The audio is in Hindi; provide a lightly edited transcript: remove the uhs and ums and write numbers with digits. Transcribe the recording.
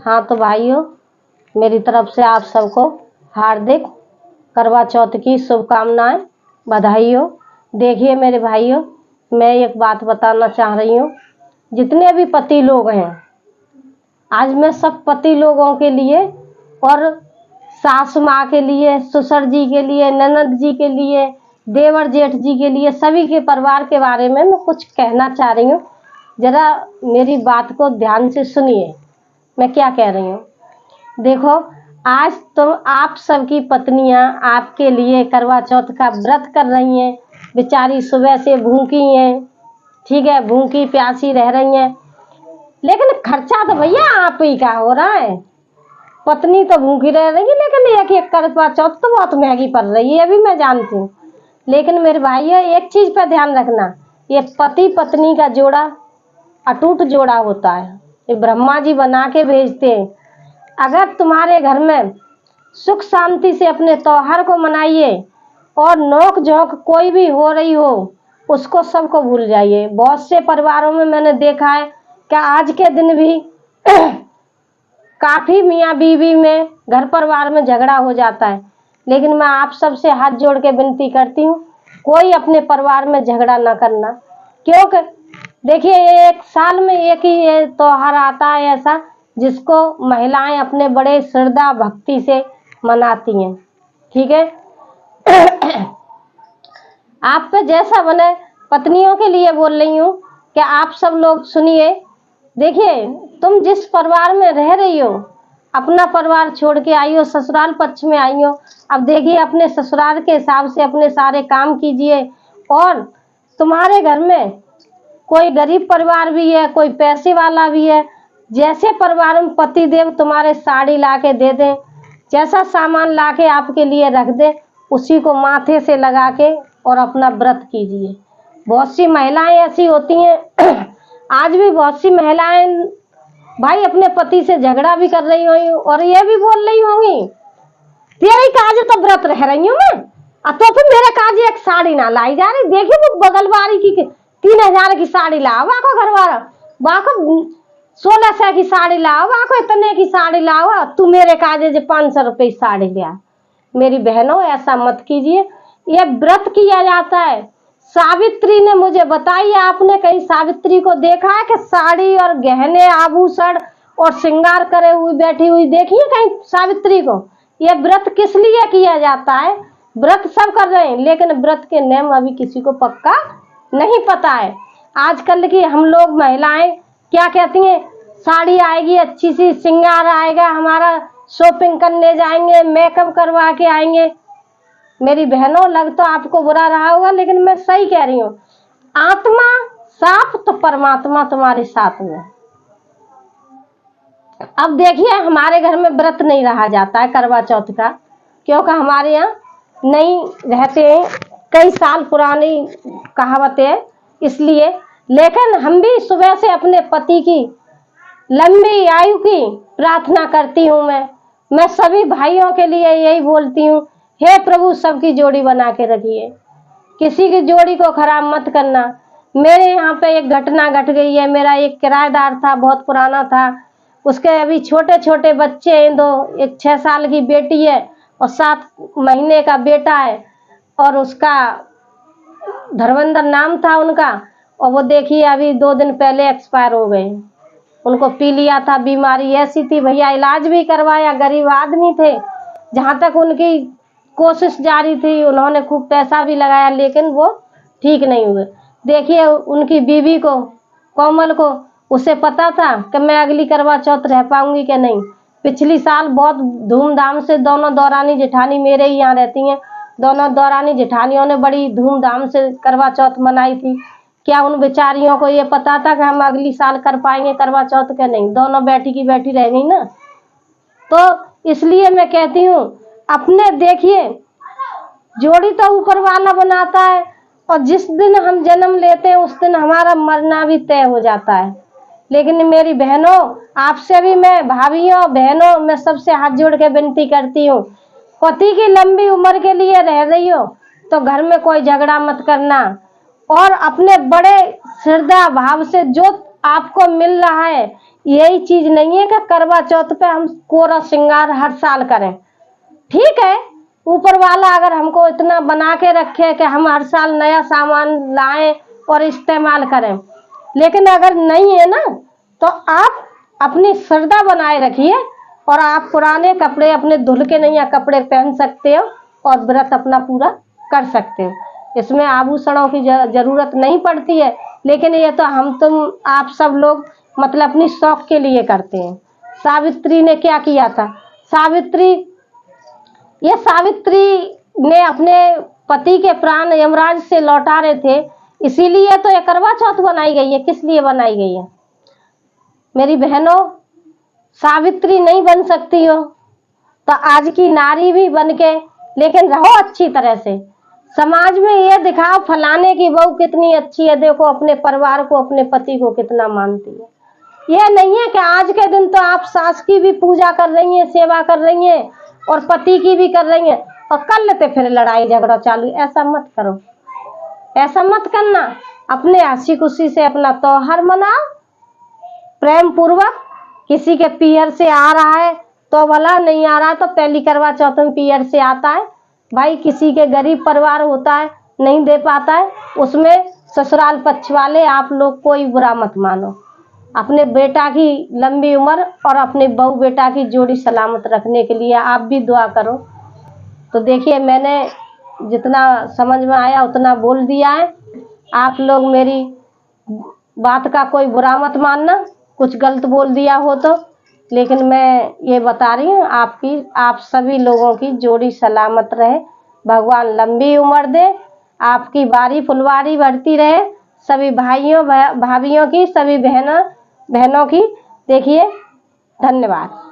हाँ तो भाइयों, मेरी तरफ से आप सबको हार्दिक करवा चौथ की शुभकामनाएं, बधाई हो। देखिए मेरे भाइयों, मैं एक बात बताना चाह रही हूँ। जितने भी पति लोग हैं, आज मैं सब पति लोगों के लिए और सास माँ के लिए, ससुर जी के लिए, ननद जी के लिए, देवर जेठ जी के लिए, सभी के परिवार के बारे में मैं कुछ कहना चाह रही हूँ। जरा मेरी बात को ध्यान से सुनिए, मैं क्या कह रही हूँ। देखो, आज तो आप सबकी पत्नियां आपके लिए करवा चौथ का व्रत कर रही हैं। बेचारी सुबह से भूखी हैं, ठीक है, भूखी प्यासी रह रही हैं, लेकिन खर्चा तो भैया आप ही का हो रहा है। पत्नी तो भूखी रह रही है, लेकिन एक एक करवा चौथ तो बहुत महंगी पड़ रही है, अभी मैं जानती हूँ। लेकिन मेरे भाइयों, एक चीज पर ध्यान रखना, ये पति पत्नी का जोड़ा अटूट जोड़ा होता है। ये ब्रह्मा जी बना के भेजते हैं। अगर तुम्हारे घर में सुख शांति से अपने त्योहार को मनाइए और नोक झोंक कोई भी हो रही हो, उसको सबको भूल जाइए। बहुत से परिवारों में मैंने देखा है कि आज के दिन भी काफी मियाँ बीवी में, घर परिवार में झगड़ा हो जाता है। लेकिन मैं आप सबसे हाथ जोड़ के विनती करती हूँ, कोई अपने परिवार में झगड़ा ना करना। क्योंकि देखिए, ये एक साल में एक ही ये त्योहार आता है ऐसा, जिसको महिलाएं अपने बड़े श्रद्धा भक्ति से मनाती हैं, ठीक है। आप पे जैसा बने, पत्नियों के लिए बोल रही हूँ कि आप सब लोग सुनिए। देखिए, तुम जिस परिवार में रह रही हो, अपना परिवार छोड़ के आई हो, ससुराल पक्ष में आई हो। अब देखिए, अपने ससुराल के हिसाब से अपने सारे काम कीजिए। और तुम्हारे घर में कोई गरीब परिवार भी है, कोई पैसे वाला भी है। जैसे परिवार में पति देव तुम्हारे साड़ी ला के दे दें, जैसा सामान ला के आपके लिए रख दे, उसी को माथे से लगा के और अपना व्रत कीजिए। बहुत सी महिलाएं ऐसी होती हैं आज भी बहुत सी महिलाएं भाई अपने पति से झगड़ा भी कर रही होंगी और ये भी बोल रही होंगी, तेरे काज तो व्रत रह रही हूँ मैं, तो फिर मेरे काज एक साड़ी ना लाई जा रही। देखिए, वो बगलवारी की 3000 की साड़ी लाओ, वाको घरवाला वाको 1600 की साड़ी लाओ, वाको इतने की साड़ी लाओ, तू मेरे काजे जो 500 रुपये साड़ी लिया। मेरी बहनों, ऐसा मत कीजिए। ये व्रत किया जाता है। सावित्री ने मुझे बताई, आपने कहीं सावित्री को देखा है कि साड़ी और गहने आभूषण और श्रृंगार करे हुई बैठी हुई देखिए कहीं सावित्री को? ये व्रत किस लिए किया जाता है? व्रत सब कर रहे हैं, लेकिन व्रत के नियम अभी किसी को पक्का नहीं पता है। आजकल की हम लोग महिलाएं क्या कहती हैं, साड़ी आएगी अच्छी सी, श्रृंगार आएगा हमारा, शॉपिंग करने जाएंगे, मेकअप करवा के आएंगे। मेरी बहनों, लग तो आपको बुरा रहा होगा, लेकिन मैं सही कह रही हूँ। आत्मा साफ तो परमात्मा तुम्हारे साथ में। अब देखिए, हमारे घर में व्रत नहीं रहा जाता है करवा चौथ का, क्योंकि हमारे यहाँ नहीं रहते हैं, कई साल पुरानी कहावतें इसलिए। लेकिन हम भी सुबह से अपने पति की लंबी आयु की प्रार्थना करती हूँ। मैं सभी भाइयों के लिए यही बोलती हूँ, हे प्रभु, सबकी जोड़ी बना के रखिए, किसी की जोड़ी को खराब मत करना। मेरे यहाँ पे एक घटना घट गई है। मेरा एक किराएदार था, बहुत पुराना था, उसके अभी छोटे छोटे बच्चे हैं, दो, एक 6 साल की बेटी है और 7 महीने का बेटा है, और उसका धर्मेंद्र नाम था उनका। और वो देखिए, अभी 2 दिन पहले एक्सपायर हो गए। उनको पी लिया था, बीमारी ऐसी थी भैया, इलाज भी करवाया, गरीब आदमी थे, जहाँ तक उनकी कोशिश जारी थी, उन्होंने खूब पैसा भी लगाया, लेकिन वो ठीक नहीं हुए। देखिए, उनकी बीवी को, कोमल को, उसे पता था कि मैं अगली करवा चौथ रह पाऊंगी कि नहीं। पिछली साल बहुत धूमधाम से, दोनों दौरानी जेठानी मेरे ही यहाँ रहती हैं, दोनों दौरानी जेठानियों ने बड़ी धूमधाम से करवा चौथ मनाई थी। क्या उन बेचारियों को ये पता था कि हम अगली साल कर पाएंगे करवा चौथ के नहीं? दोनों बैठी की बैठी रह गई ना। तो इसलिए मैं कहती हूँ, अपने देखिए, जोड़ी तो ऊपर वाला बनाता है, और जिस दिन हम जन्म लेते हैं उस दिन हमारा मरना भी तय हो जाता है। लेकिन मेरी बहनों, आपसे भी मैं, भाभियों बहनों, मैं सबसे हाथ जोड़ के विनती करती हूँ, पति की लंबी उम्र के लिए रह रही हो तो घर में कोई झगड़ा मत करना, और अपने बड़े श्रद्धा भाव से जो आपको मिल रहा है, यही चीज नहीं है कि करवा चौथ पे हम कोरा श्रृंगार हर साल करें। ठीक है, ऊपर वाला अगर हमको इतना बना के रखे कि हम हर साल नया सामान लाएं और इस्तेमाल करें, लेकिन अगर नहीं है ना तो आप अपनी श्रद्धा बनाए रखिए और आप पुराने कपड़े अपने धुल के नया कपड़े पहन सकते हो और व्रत अपना पूरा कर सकते हो। इसमें आभूषणों की जरूरत नहीं पड़ती है, लेकिन ये तो हम तुम आप सब लोग मतलब अपनी शौक के लिए करते हैं। सावित्री ने क्या किया था? सावित्री ने अपने पति के प्राण यमराज से लौटा रहे थे, इसीलिए तो ये करवा चौथ बनाई गई है। किस लिए बनाई गई है? मेरी बहनों, सावित्री नहीं बन सकती हो तो आज की नारी भी बन के लेकिन रहो अच्छी तरह से। समाज में ये दिखाओ फलाने की बहू कितनी अच्छी है, देखो अपने परिवार को अपने पति को कितना मानती है। यह नहीं है कि आज के दिन तो आप सास की भी पूजा कर रही हैं, सेवा कर रही हैं और पति की भी कर रही हैं और कल लेते फिर लड़ाई झगड़ा चालू। ऐसा मत करो, ऐसा मत करना। अपने हंसी खुशी से अपना त्योहार मनाओ प्रेम पूर्वक। किसी के पीहर से आ रहा है तो भला, नहीं आ रहा है तो पहली करवा चौथ में पीहर से आता है भाई। किसी के गरीब परिवार होता है नहीं दे पाता है, उसमें ससुराल पक्ष वाले आप लोग कोई बुरा मत मानो। अपने बेटा की लंबी उम्र और अपने बहू बेटा की जोड़ी सलामत रखने के लिए आप भी दुआ करो। तो देखिए, मैंने जितना समझ में आया उतना बोल दिया है। आप लोग मेरी बात का कोई बुरा मत मानना, कुछ गलत बोल दिया हो तो, लेकिन मैं ये बता रही हूँ आप सभी लोगों की जोड़ी सलामत रहे, भगवान लंबी उम्र दे, आपकी बारी फुलवारी बढ़ती रहे, सभी भाइयों भाभियों की, सभी बहनों की। देखिए, धन्यवाद।